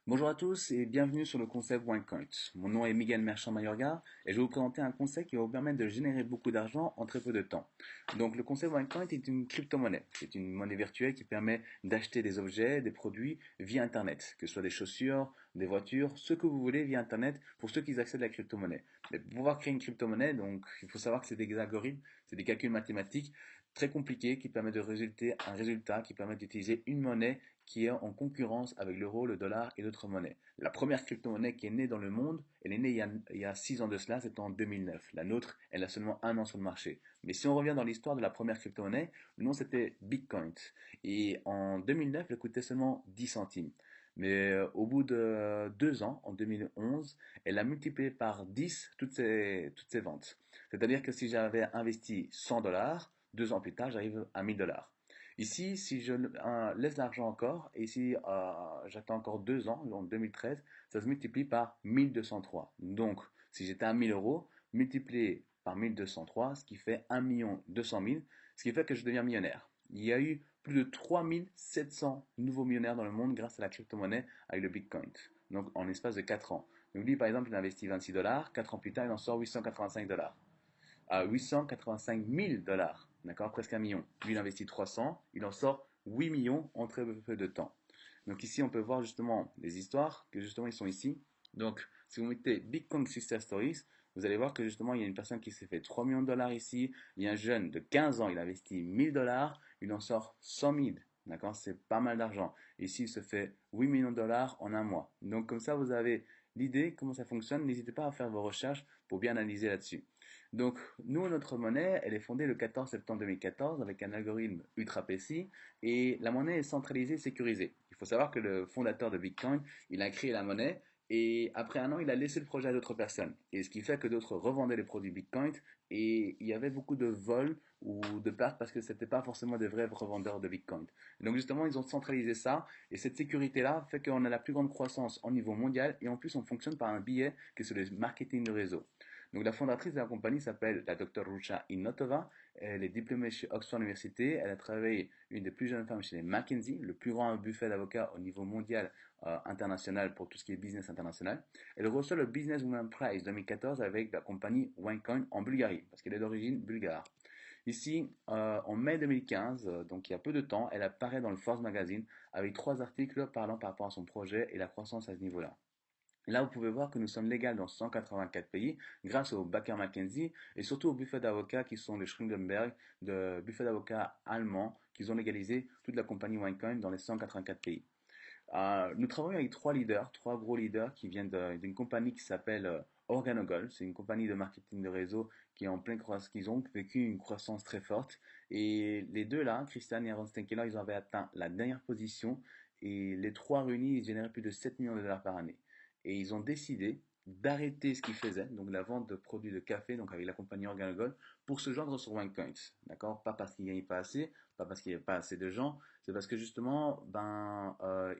Bonjour à tous et bienvenue sur le concept OneCoin. Mon nom est Miguel Merchant Mayorga et je vais vous présenter un concept qui va vous permettre de générer beaucoup d'argent en très peu de temps. Donc le concept OneCoin est une crypto-monnaie. C'est une monnaie virtuelle qui permet d'acheter des objets, des produits via Internet, que ce soit des chaussures, des voitures, ce que vous voulez via Internet pour ceux qui accèdent à la crypto-monnaie. Mais pour pouvoir créer une crypto-monnaie, donc il faut savoir que c'est des algorithmes, c'est des calculs mathématiques très compliqués qui permettent de résulter un résultat qui permet d'utiliser une monnaie qui est en concurrence avec l'euro, le dollar et d'autres monnaies. La première crypto-monnaie qui est née dans le monde, elle est née il y a 6 ans de cela, c'était en 2009. La nôtre, elle a seulement un an sur le marché. Mais si on revient dans l'histoire de la première crypto-monnaie, le nom c'était Bitcoin. Et en 2009, elle coûtait seulement 10 centimes. Mais au bout de 2 ans, en 2011, elle a multiplié par 10 toutes ses ventes. C'est-à-dire que si j'avais investi 100 dollars, 2 ans plus tard, j'arrive à 1000 dollars. Ici, si je laisse l'argent encore, et si j'attends encore 2 ans, en 2013, ça se multiplie par 1203. Donc, si j'étais à 1000 euros, multiplié par 1203, ce qui fait 1 200 000, ce qui fait que je deviens millionnaire. Il y a eu plus de 3700 nouveaux millionnaires dans le monde grâce à la crypto-monnaie avec le Bitcoin. Donc, en l'espace de 4 ans. Donc, lui, par exemple, il a investi 26 dollars, 4 ans plus tard, il en sort 885 dollars à 885 000 dollars, d'accord, presque 1 million. Lui, il investit 300, il en sort 8 millions en très peu de temps. Donc ici, on peut voir justement les histoires que justement ils sont ici. Donc, si vous mettez Bitcoin Success Stories, vous allez voir que justement, il y a une personne qui s'est fait 3 millions de dollars ici. Il y a un jeune de 15 ans, il investit 1000 dollars, il en sort 100 000. D'accord, c'est pas mal d'argent. Ici, il se fait 8 millions de dollars en un mois. Donc, comme ça, vous avez l'idée, comment ça fonctionne. N'hésitez pas à faire vos recherches pour bien analyser là-dessus. Donc, nous, notre monnaie, elle est fondée le 14 septembre 2014 avec un algorithme ultra précis et la monnaie est centralisée et sécurisée. Il faut savoir que le fondateur de Bitcoin, il a créé la monnaie et après un an, il a laissé le projet à d'autres personnes. Et ce qui fait que d'autres revendaient les produits Bitcoin et il y avait beaucoup de vols ou de pertes parce que c'était pas forcément des vrais revendeurs de Bitcoin. Et donc justement, ils ont centralisé ça et cette sécurité-là fait qu'on a la plus grande croissance au niveau mondial et en plus, on fonctionne par un billet qui est sur le marketing de réseau. Donc la fondatrice de la compagnie s'appelle la Dr Rucha Inotova. Elle est diplômée chez Oxford University. Elle a travaillé une des plus jeunes femmes chez les McKinsey, le plus grand buffet d'avocats au niveau mondial international pour tout ce qui est business international. Elle reçoit le Business Women Prize 2014 avec la compagnie OneCoin en Bulgarie, parce qu'elle est d'origine bulgare. Ici, en mai 2015, donc il y a peu de temps, elle apparaît dans le Forbes Magazine avec 3 articles parlant par rapport à son projet et la croissance à ce niveau-là. Là, vous pouvez voir que nous sommes légaux dans 184 pays grâce au Baker McKenzie et surtout au buffet d'avocats qui sont les Schringenberg, de buffet d'avocats allemands, qui ont légalisé toute la compagnie OneCoin dans les 184 pays. Nous travaillons avec 3 leaders, 3 gros leaders qui viennent d'une compagnie qui s'appelle Organogol. C'est une compagnie de marketing de réseau qui est en pleine croissance, qui ont vécu une croissance très forte. Et les deux là, Christian et Aaron Stenkeller, ils avaient atteint la dernière position et les trois réunis, ils généraient plus de 7 millions de dollars par année. Et ils ont décidé d'arrêter ce qu'ils faisaient, donc la vente de produits de café, donc avec la compagnie Organogol, pour se joindre sur OneCoins. D'accord? Pas parce qu'ils ne gagnaient pas assez, pas parce qu'il n'y avait pas assez de gens, c'est parce que justement,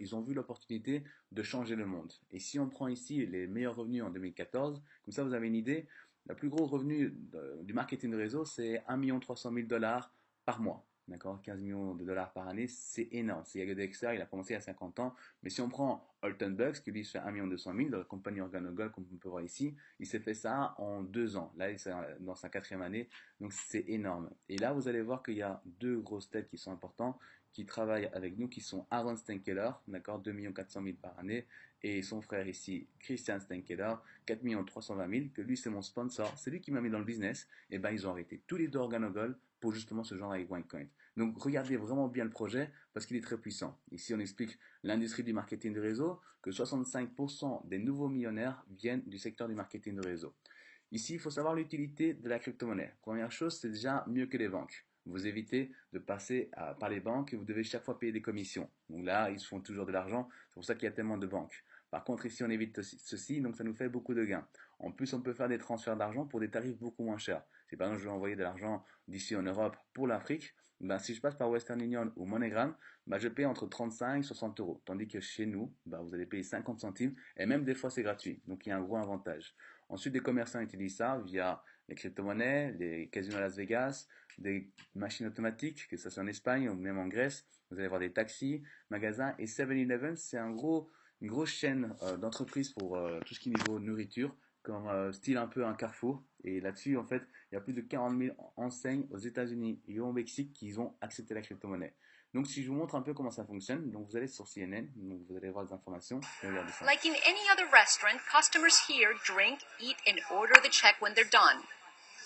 ils ont vu l'opportunité de changer le monde. Et si on prend ici les meilleurs revenus en 2014, comme ça vous avez une idée, le plus gros revenu du marketing de réseau, c'est 1 300 000 dollars par mois. D'accord, 15 millions de dollars par année, c'est énorme. C'est Yago Dexter, il a commencé à 50 ans. Mais si on prend Alton Bucks, qui lui fait 1 200 000 de la compagnie Organogol, comme on peut voir ici, il s'est fait ça en 2 ans. Là, il est dans sa quatrième année. Donc, c'est énorme. Et là, vous allez voir qu'il y a deux grosses têtes qui sont importantes, qui travaillent avec nous, qui sont Aaron Stenkeller, d'accord, 2 400 000 par année, et son frère ici, Christian Stenkeller, 4 320 000, que lui, c'est mon sponsor. C'est lui qui m'a mis dans le business. Et ben, ils ont arrêté tous les deux Organogol pour justement ce genre avec OneCoin. Donc regardez vraiment bien le projet parce qu'il est très puissant. Ici on explique l'industrie du marketing de réseau, que 65% des nouveaux millionnaires viennent du secteur du marketing de réseau. Ici il faut savoir l'utilité de la crypto-monnaie. Première chose, c'est déjà mieux que les banques. Vous évitez de passer par les banques et vous devez chaque fois payer des commissions. Donc là, ils font toujours de l'argent, c'est pour ça qu'il y a tellement de banques. Par contre, ici, on évite ceci, donc ça nous fait beaucoup de gains. En plus, on peut faire des transferts d'argent pour des tarifs beaucoup moins chers. Si par exemple, je veux envoyer de l'argent d'ici en Europe pour l'Afrique, ben, si je passe par Western Union ou MoneyGram, ben, je paye entre 35 et 60 euros. Tandis que chez nous, ben, vous allez payer 50 centimes et même des fois c'est gratuit. Donc il y a un gros avantage. Ensuite, des commerçants utilisent ça via les crypto-monnaies, les casinos à Las Vegas, des machines automatiques, que ce soit en Espagne ou même en Grèce. Vous allez voir des taxis, magasins et 7-Eleven, c'est un gros une grosse chaîne d'entreprises pour tout ce qui est niveau nourriture, comme style un peu un Carrefour. Et là-dessus, en fait, il y a plus de 40 000 enseignes aux États-Unis et au Mexique qui ont accepté la crypto-monnaie. Donc, si je vous montre un peu comment ça fonctionne, donc vous allez sur CNN, donc vous allez voir des informations et regardez ça. Like in any other restaurant, customers here drink, eat, and order the check when they're done.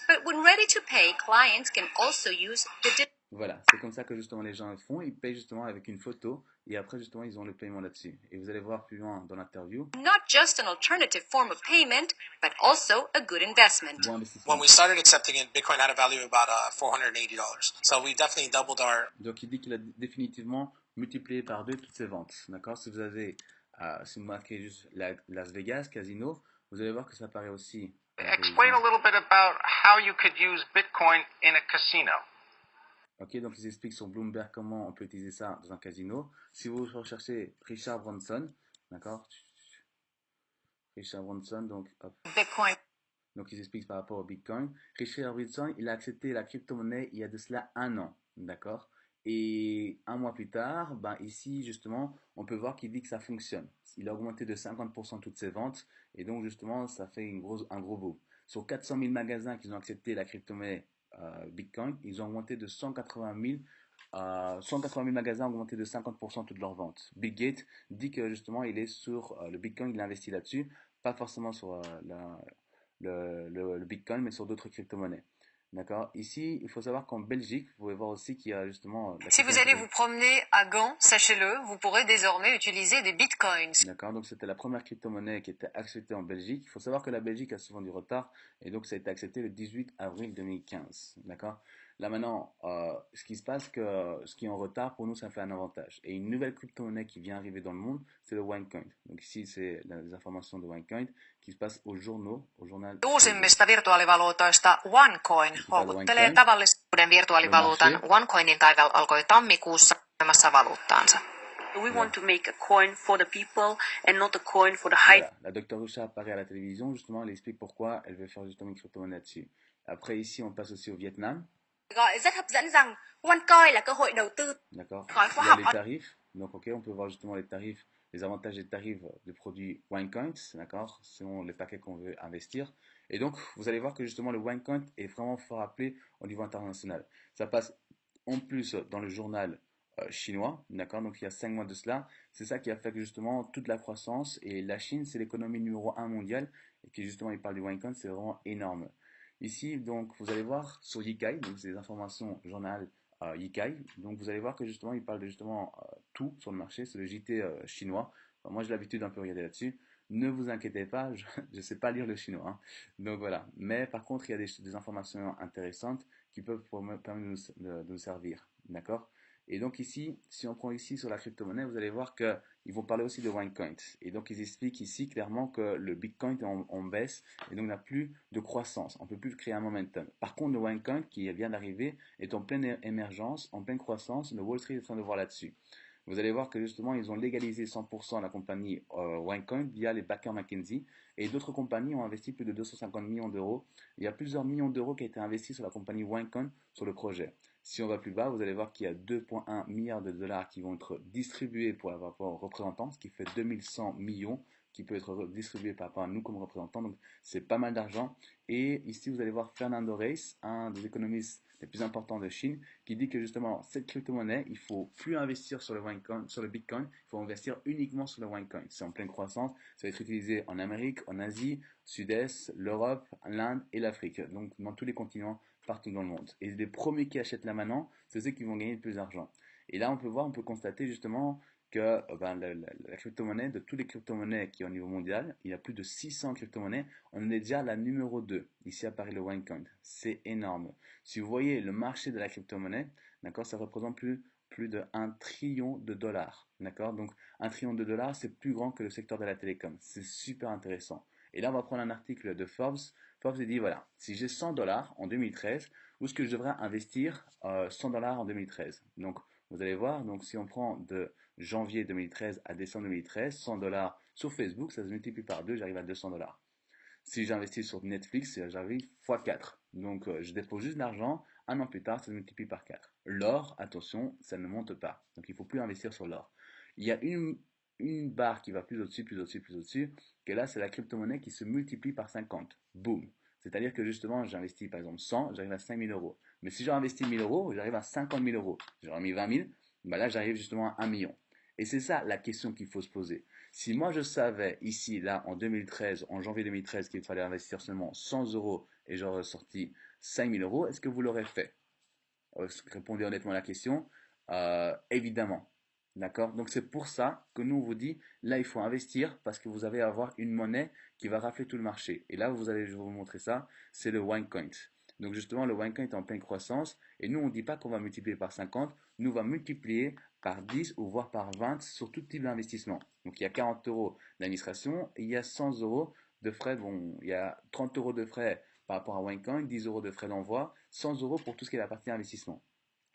But when ready to pay, clients can also use the Voilà, c'est comme ça que justement les gens le font. Ils payent justement avec une photo et après justement ils ont le paiement là-dessus. Et vous allez voir plus loin dans l'interview. not just an alternative form of payment, but also a good investment. Bon investissement. When we started accepting it, Bitcoin had a value of about $480. So we definitely doubled our. Donc il dit qu'il a définitivement multiplié par deux toutes ses ventes. D'accord. Si vous avez, si vous marquez juste Las Vegas Casino, vous allez voir que ça apparaît aussi. Explain a little bit about how you could use Bitcoin in a casino. Ok, donc ils expliquent sur Bloomberg comment on peut utiliser ça dans un casino. Si vous recherchez Richard Branson, d'accord, Richard Branson, donc hop. Bitcoin. Donc ils expliquent par rapport au Bitcoin. Richard Branson, il a accepté la crypto-monnaie il y a de cela un an, d'accord. Et un mois plus tard, ben ici justement, on peut voir qu'il dit que ça fonctionne. Il a augmenté de 50% toutes ses ventes et donc justement, ça fait un gros boom. Sur 400 000 magasins qui ont accepté la crypto-monnaie Bitcoin, ils ont augmenté de 180 000 magasins ont augmenté de 50% toutes leurs ventes. Bill Gates dit que justement il est sur le Bitcoin, il a investi là-dessus, pas forcément sur le Bitcoin, mais sur d'autres crypto-monnaies. D'accord. Ici, il faut savoir qu'en Belgique, vous pouvez voir aussi qu'il y a justement. Si vous allez vous promener à Gand, sachez-le, vous pourrez désormais utiliser des bitcoins. D'accord. Donc c'était la première crypto-monnaie qui était acceptée en Belgique. Il faut savoir que la Belgique a souvent du retard et donc ça a été accepté le 18 avril 2015. D'accord. Là maintenant, ce qui se passe, que ce qui est en retard, pour nous, ça fait un avantage. Et une nouvelle crypto-monnaie qui vient arriver dans le monde, c'est le OneCoin. Donc ici, c'est les informations de OneCoin qui se passent aux journaux, au journal. Uusimmista virtuaalivaluutoista OneCoin houkuttelee tavallisuuden virtuaalivaluutan. OneCoinin taival alkoi tammikuussa olemassa valuuttaansa. We want to make a coin for the people and not a coin for the high. Voilà. La docteur Rusha apparaît à la télévision, justement, elle explique pourquoi elle veut faire justement une crypto-monnaie dessus. Après, ici, on passe aussi au Vietnam. Rất hấp dẫn rằng OneCoin là cơ hội đầu tư. D'accord. Il y a les tarifs. Donc, ok, on peut voir justement les tarifs, les avantages et tarifs de produits OneCoin, d'accord, selon les paquets qu'on veut investir. Et donc, vous allez voir que justement le OneCoin est vraiment fort appelé au niveau international. Ça passe en plus dans le journal chinois, d'accord, donc il y a 5 mois de cela. C'est ça qui a fait que justement toute la croissance, et la Chine, c'est l'économie numéro 1 mondiale, et qui justement, il parle du OneCoin, c'est vraiment énorme. Ici, donc, vous allez voir sur Yikai, donc c'est des informations journal Yikai. Donc, vous allez voir que justement, il parle de justement tout sur le marché, c'est le JT chinois. Enfin, moi, j'ai l'habitude d'un peu regarder là-dessus. Ne vous inquiétez pas, je ne sais pas lire le chinois. Hein. Donc voilà. Mais par contre, il y a des informations intéressantes qui peuvent permettre de nous servir. D'accord. Et donc ici, si on prend ici sur la crypto-monnaie, vous allez voir qu'ils vont parler aussi de OneCoin. Et donc ils expliquent ici clairement que le Bitcoin est en baisse et donc n'a plus de croissance. On ne peut plus créer un momentum. Par contre, le OneCoin qui vient d'arriver est en pleine émergence, en pleine croissance. Le Wall Street est en train de voir là-dessus. Vous allez voir que justement, ils ont légalisé 100% la compagnie OneCoin via les backers McKinsey. Et d'autres compagnies ont investi plus de 250 millions d'euros. Il y a plusieurs millions d'euros qui ont été investis sur la compagnie OneCoin sur le projet. Si on va plus bas, vous allez voir qu'il y a 2,1 milliards de dollars qui vont être distribués pour avoir rapport aux représentants, ce qui fait 2100 millions qui peut être distribué par rapport à nous comme représentants. Donc c'est pas mal d'argent. Et ici, vous allez voir Fernando Reis, un des économistes les plus importants de Chine, qui dit que justement, cette crypto-monnaie, il faut plus investir sur le Bitcoin, il faut investir uniquement sur le OneCoin. C'est en pleine croissance, ça va être utilisé en Amérique, en Asie, Sud-Est, l'Europe, l'Inde et l'Afrique. Donc dans tous les continents, partout dans le monde. Et les premiers qui achètent là maintenant, c'est ceux qui vont gagner le plus d'argent. Et là, on peut constater justement que la crypto-monnaie, de toutes les crypto-monnaies qui sont au niveau mondial, il y a plus de 600 crypto-monnaies, on est déjà la numéro 2. Ici apparaît le OneCoin. C'est énorme. Si vous voyez le marché de la crypto-monnaie, d'accord, ça représente plus de 1 trillion de dollars. D'accord, donc 1 trillion de dollars, c'est plus grand que le secteur de la télécom. C'est super intéressant. Et là, on va prendre un article de Forbes. Forbes dit, voilà, si j'ai 100 dollars en 2013, où est-ce que je devrais investir 100 dollars en 2013? Donc, vous allez voir, donc si on prend de janvier 2013 à décembre 2013, 100 dollars sur Facebook, ça se multiplie par 2, j'arrive à 200 dollars. Si j'investis sur Netflix, j'arrive x 4. Donc, je dépose juste de l'argent, un an plus tard, ça se multiplie par 4. L'or, attention, ça ne monte pas. Donc, il ne faut plus investir sur l'or. Il y a une une barre qui va plus au-dessus, plus au-dessus, plus au-dessus, que là, c'est la crypto-monnaie qui se multiplie par 50. Boum. C'est-à-dire que justement, j'investis par exemple 100, j'arrive à 5 000 euros. Mais si j'ai investi 1 000 euros, j'arrive à 50 000 euros. J'aurais mis 20 000, bah là, j'arrive justement à 1 million. Et c'est ça la question qu'il faut se poser. Si moi je savais ici, là, en 2013, en janvier 2013, qu'il fallait investir seulement 100 euros et j'aurais sorti 5 000 euros, est-ce que vous l'aurez fait? Répondez honnêtement à la question. Évidemment. D'accord? Donc c'est pour ça que nous on vous dit, là il faut investir parce que vous allez avoir une monnaie qui va rafler tout le marché. Et là je vais vous montrer ça, c'est le OneCoin. Donc justement le OneCoin est en pleine croissance et nous on ne dit pas qu'on va multiplier par 50, nous on va multiplier par 10 ou voire par 20 sur tout type d'investissement. Donc il y a 40 euros d'administration et il y a 100 euros de frais, bon, il y a 30 euros de frais par rapport à OneCoin, 10 euros de frais d'envoi, 100 euros pour tout ce qui est la partie investissement.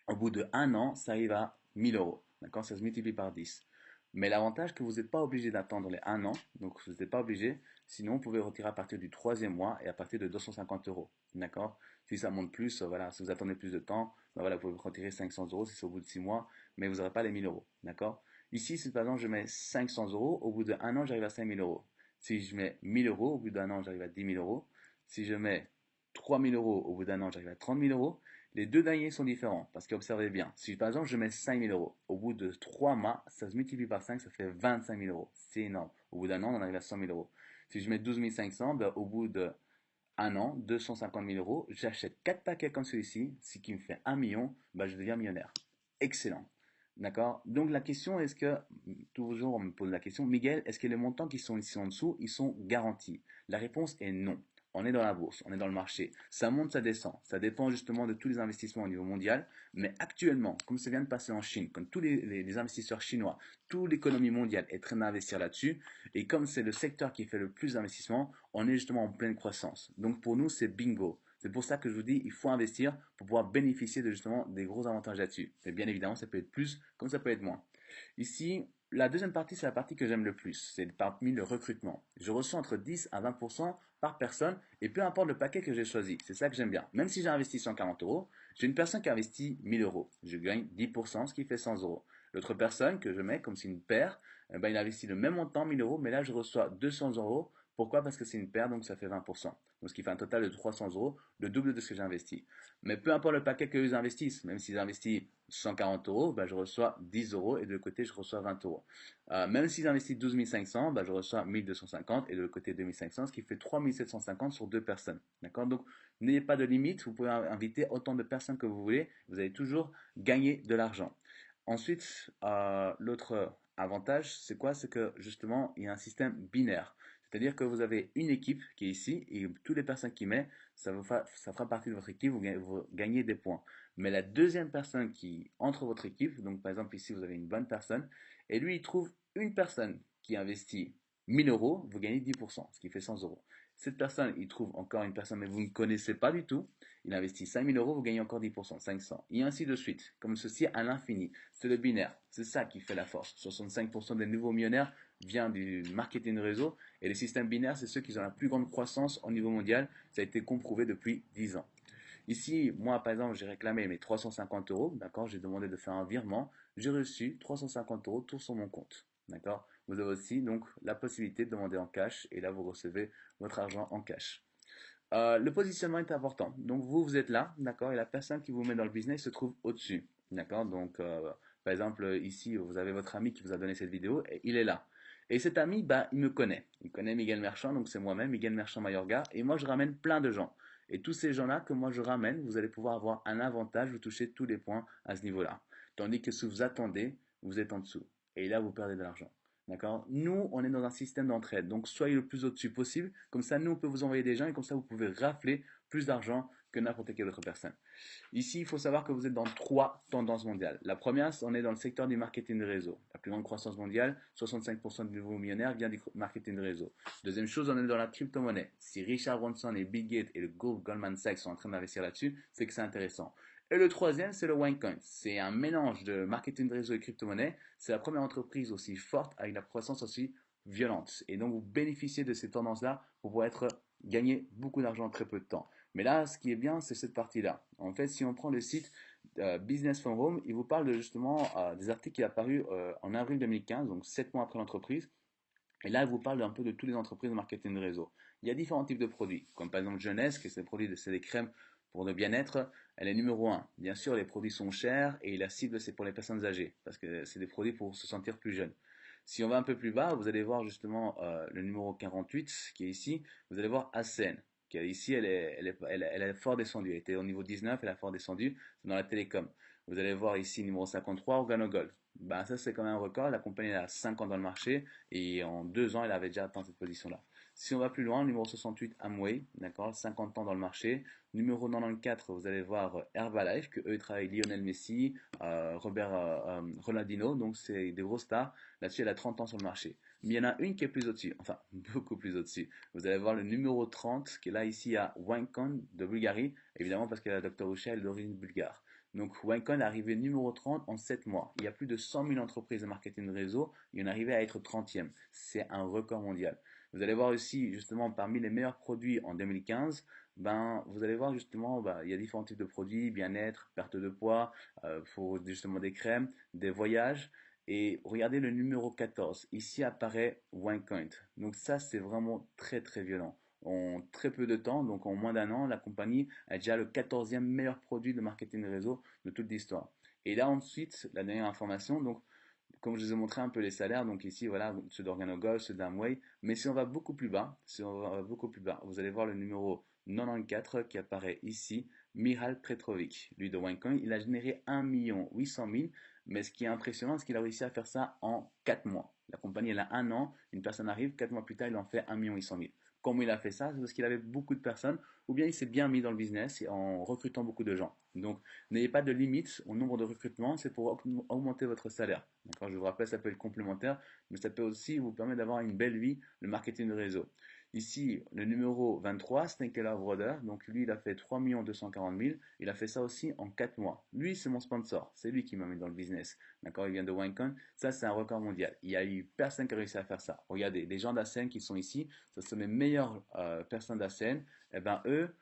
Au bout de 1 an, ça arrive à 1000 euros. D'accord? Ça se multiplie par 10. Mais l'avantage que vous n'êtes pas obligé d'attendre les 1 an, donc vous n'êtes pas obligé, sinon vous pouvez retirer à partir du troisième mois et à partir de 250 euros. D'accord? Si ça monte plus, voilà, si vous attendez plus de temps, ben voilà, vous pouvez retirer 500 euros si c'est au bout de 6 mois, mais vous n'aurez pas les 1000 euros. D'accord? Ici, si par exemple je mets 500 euros, au bout de 1 an, j'arrive à 5000 euros. Si je mets 1000 euros, au bout d'1 an, j'arrive à 10 000 euros. Si je mets 3000 euros, au bout d'1 an, j'arrive à 30 000 euros. Les deux derniers sont différents, parce qu'observez bien, si par exemple je mets 5 000 euros, au bout de 3 mois, ça se multiplie par 5, ça fait 25 000 euros. C'est énorme. Au bout d'un an, on arrive à 100 000 euros. Si je mets 12 500, ben, au bout de 1 an, 250 000 euros, j'achète 4 paquets comme celui-ci, ce qui me fait 1 million, ben, je deviens millionnaire. Excellent. D'accord? Donc la question, est-ce que, toujours on me pose la question, Miguel, est-ce que les montants qui sont ici en dessous, ils sont garantis? La réponse est non. On est dans la bourse, on est dans le marché. Ça monte, ça descend. Ça dépend justement de tous les investissements au niveau mondial. Mais actuellement, comme ça vient de passer en Chine, comme tous les investisseurs chinois, toute l'économie mondiale est en train d'investir là-dessus. Et comme c'est le secteur qui fait le plus d'investissement, on est justement en pleine croissance. Donc pour nous, c'est bingo. C'est pour ça que je vous dis, il faut investir pour pouvoir bénéficier de justement des gros avantages là-dessus. Mais bien évidemment, ça peut être plus, comme ça peut être moins. Ici, la deuxième partie, c'est la partie que j'aime le plus. C'est parmi le recrutement. Je reçois entre 10 à 20% par personne et peu importe le paquet que j'ai choisi. C'est ça que j'aime bien. Même si j'ai investi 140 euros, j'ai une personne qui a investi 1000 euros. Je gagne 10%, ce qui fait 100 euros. L'autre personne que je mets comme c'est une paire, il a investi le même montant, 1000 euros, mais là je reçois 200 euros. Pourquoi? Parce que c'est une paire, donc ça fait 20%. Donc ce qui fait un total de 300 euros, le double de ce que j'ai investi. Mais peu importe le paquet qu'ils investissent, même s'ils investissent 140 euros, je reçois 10 euros et de l'autre côté, je reçois 20 euros. Même s'ils investissent 12 500, je reçois 1250 et de l'autre côté 2500, ce qui fait 3750 sur deux personnes. D'accord? Donc n'ayez pas de limite, vous pouvez inviter autant de personnes que vous voulez, vous allez toujours gagner de l'argent. Ensuite, l'autre avantage, c'est quoi? C'est que justement, il y a un système binaire. C'est-à-dire que vous avez une équipe qui est ici et toutes les personnes qui mettent, ça fera partie de votre équipe, vous gagnez des points. Mais la deuxième personne qui entre votre équipe, donc par exemple ici vous avez une bonne personne, et lui il trouve une personne qui investit 1000 euros, vous gagnez 10%, ce qui fait 100 euros. Cette personne, il trouve encore une personne, mais vous ne connaissez pas du tout, il investit 5000 euros, vous gagnez encore 10%, 500, et ainsi de suite, comme ceci à l'infini. C'est le binaire, c'est ça qui fait la force. 65% des nouveaux millionnaires vient du marketing réseau, et les systèmes binaires, c'est ceux qui ont la plus grande croissance au niveau mondial, ça a été comprouvé depuis 10 ans. Ici, moi par exemple, j'ai réclamé mes 350 euros, d'accord, j'ai demandé de faire un virement, j'ai reçu 350 euros tout sur mon compte. D'accord? Vous avez aussi donc la possibilité de demander en cash et là vous recevez votre argent en cash. Le positionnement est important. Donc vous êtes là, d'accord, et la personne qui vous met dans le business se trouve au-dessus. D'accord? Donc par exemple ici vous avez votre ami qui vous a donné cette vidéo et il est là. Et cet ami, il me connaît. Il connaît Miguel Merchant, donc c'est moi-même, Miguel Merchant Mayorga, et moi je ramène plein de gens. Et tous ces gens-là que moi je ramène, vous allez pouvoir avoir un avantage, vous touchez tous les points à ce niveau-là. Tandis que si vous attendez, vous êtes en dessous. Et là, vous perdez de l'argent. D'accord? Nous, on est dans un système d'entraide. Donc, soyez le plus au-dessus possible. Comme ça, nous, on peut vous envoyer des gens et comme ça, vous pouvez rafler plus d'argent que n'importe quelle autre personne. Ici, il faut savoir que vous êtes dans 3 tendances mondiales. La première, on est dans le secteur du marketing de réseau. La plus grande croissance mondiale, 65% de nouveaux millionnaires vient du marketing de réseau. Deuxième chose, on est dans la crypto-monnaie. Si Richard Branson et Bill Gates et le groupe Goldman Sachs sont en train d'investir là-dessus, c'est que c'est intéressant. Et le troisième, c'est le OneCoin. C'est un mélange de marketing de réseau et crypto-monnaie. C'est la première entreprise aussi forte avec la croissance aussi violente. Et donc, vous bénéficiez de ces tendances-là pour pouvoir gagner beaucoup d'argent en très peu de temps. Mais là, ce qui est bien, c'est cette partie-là. En fait, si on prend le site Business from Home, il vous parle justement des articles qui sont apparus en avril 2015, donc 7 mois après l'entreprise. Et là, il vous parle un peu de toutes les entreprises de marketing de réseau. Il y a différents types de produits, comme par exemple Jeunesse, qui c'est des crèmes pour le bien-être. Elle est numéro un. Bien sûr, les produits sont chers et la cible, c'est pour les personnes âgées, parce que c'est des produits pour se sentir plus jeune. Si on va un peu plus bas, vous allez voir justement le numéro 48 qui est ici. Vous allez voir Asen, qui est ici, elle est fort descendue. Elle était au niveau 19, elle a fort descendu. C'est dans la télécom. Vous allez voir ici numéro 53, Organogol. Ben, ça, c'est quand même un record. La compagnie a 5 ans dans le marché et en 2 ans, elle avait déjà atteint cette position-là. Si on va plus loin, numéro 68, Amway, d'accord, 50 ans dans le marché. Numéro 94, vous allez voir Herbalife, que eux ils travaillent Lionel Messi, Robert Ronaldinho, donc c'est des gros stars. Là-dessus, elle a 30 ans sur le marché. Mais il y en a une qui est plus au-dessus, enfin beaucoup plus au-dessus. Vous allez voir le numéro 30, qui est là ici à Wincon de Bulgarie, évidemment parce que la Dr. Usha est d'origine bulgare. Donc Wincon est arrivé numéro 30 en 7 mois. Il y a plus de 100 000 entreprises de marketing de réseau, et on est arrivé à être 30e. C'est un record mondial. Vous allez voir aussi, justement, parmi les meilleurs produits en 2015, ben, vous allez voir justement, il y a différents types de produits, bien-être, perte de poids, pour justement des crèmes, des voyages. Et regardez le numéro 14. Ici apparaît OneCoin. Donc ça, c'est vraiment très très violent. En très peu de temps, donc en moins d'un an, la compagnie a déjà le 14e meilleur produit de marketing de réseau de toute l'histoire. Et là ensuite, la dernière information, donc comme je vous ai montré un peu les salaires, donc ici, voilà, ceux d'Organogol, ceux d'Amway. Mais si on va beaucoup plus bas, vous allez voir le numéro 94 qui apparaît ici, Mihal Petrovic. Lui de OneCoin, il a généré 1 800 000, mais ce qui est impressionnant, c'est qu'il a réussi à faire ça en 4 mois. La compagnie, elle a 1 an, une personne arrive, 4 mois plus tard, il en fait 1 800 000. Comment il a fait ça? C'est parce qu'il avait beaucoup de personnes, ou bien il s'est bien mis dans le business en recrutant beaucoup de gens. Donc, n'ayez pas de limite au nombre de recrutements, c'est pour augmenter votre salaire. D'accord, je vous rappelle, ça peut être complémentaire, mais ça peut aussi vous permettre d'avoir une belle vie, le marketing de réseau. Ici, le numéro 23, Stenkeller Broder, donc lui, il a fait 3 240 000, il a fait ça aussi en 4 mois. Lui, c'est mon sponsor, c'est lui qui m'a mis dans le business. D'accord, il vient de Wincon, ça c'est un record mondial. Il y a eu personne qui a réussi à faire ça. Regardez, les gens d'Asen qui sont ici, ce sont les meilleures personnes d'Asen, et ben eux,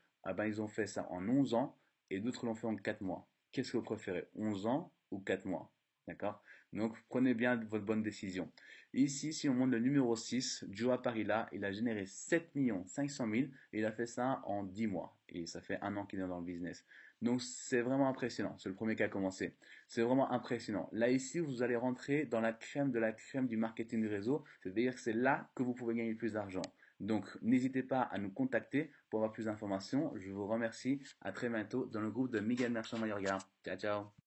ils ont fait ça en 11 ans, et d'autres l'ont fait en 4 mois. Qu'est-ce que vous préférez, 11 ans ou 4 mois? D'accord? Donc, prenez bien votre bonne décision. Ici, si on monte le numéro 6, Joe Parilla, il a généré 7 500 000 et il a fait ça en 10 mois. Et ça fait 1 an qu'il est dans le business. Donc, c'est vraiment impressionnant. C'est le premier qui a commencé. C'est vraiment impressionnant. Là, ici, vous allez rentrer dans la crème de la crème du marketing du réseau. C'est-à-dire que c'est là que vous pouvez gagner plus d'argent. Donc, n'hésitez pas à nous contacter pour avoir plus d'informations. Je vous remercie. À très bientôt dans le groupe de Miguel Merchant Mayorga. Ciao, ciao.